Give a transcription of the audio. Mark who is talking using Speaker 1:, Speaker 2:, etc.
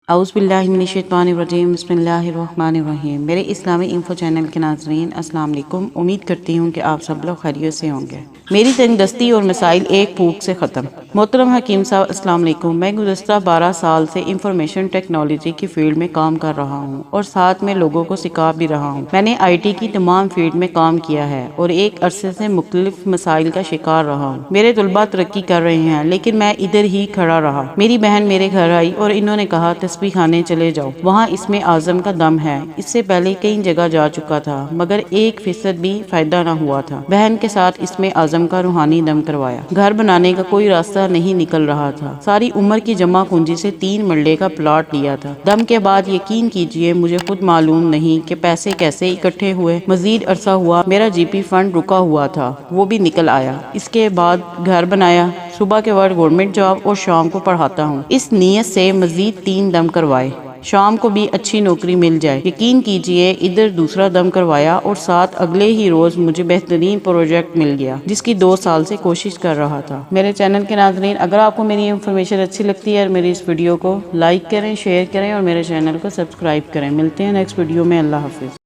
Speaker 1: औज़ुबिल्लाहिमिनश्शैतानिर्रजीम बिस्मिल्लाहिर्रहमानिर्रहीम। मेरे इस्लामी info channel के नाज़रीन अस्सलाम वालेकुम। उम्मीद करती हूँ कि आप सब लोग खैरियत से होंगे। मेरी तंगदस्ती और मसाइल एक फूक से ख़त्म। मोहतरम हकीम साहब अस्सलाम वालेकुम। मैं गुज़श्ता 12 साल से इंफॉर्मेशन टेक्नोलॉजी की फील्ड में काम कर रहा हूँ और साथ में लोगों को सिखा भी रहा हूँ। मैंने IT की तमाम फील्ड में काम किया है और एक अरसे से मुख्तलिफ मसाइल का शिकार रहा हूँ। मेरे तलबा तरक्की कर रहे हैं लेकिन मैं इधर ही खड़ा रहा। मेरी बहन मेरे घर आई और इन्होंने कहा तस्बीह खाने चले जाओ, वहाँ इसमें आज़म का दम है। इससे पहले कई जगह जा चुका था मगर 1% भी फायदा ना हुआ था। बहन के साथ इसमें आज़म का रूहानी दम करवाया। घर बनाने का कोई रास्ता नहीं निकल रहा था। सारी उम्र की जमा पूंजी से 3 मरले का प्लॉट लिया था। दम के बाद यकीन कीजिए मुझे खुद मालूम नहीं कि पैसे कैसे इकट्ठे हुए। मजीद अरसा हुआ मेरा GP फंड रुका हुआ था, वो भी निकल आया। इसके बाद घर बनाया, सुबह के वक्त गवर्नमेंट जॉब और शाम को पढ़ाता हूँ। इस नीयत से मजीद 3 दम करवाए, शाम को भी अच्छी नौकरी मिल जाए। यकीन कीजिए इधर दूसरा दम करवाया और साथ अगले ही रोज मुझे बेहतरीन प्रोजेक्ट मिल गया जिसकी 2 साल से कोशिश कर रहा था। मेरे चैनल के नाज़रीन, अगर आपको मेरी इंफॉर्मेशन अच्छी लगती है और मेरी इस वीडियो को लाइक करें, शेयर करें और मेरे चैनल को सब्सक्राइब करें। मिलते हैं नेक्स्ट वीडियो में। अल्लाह हाफिज़।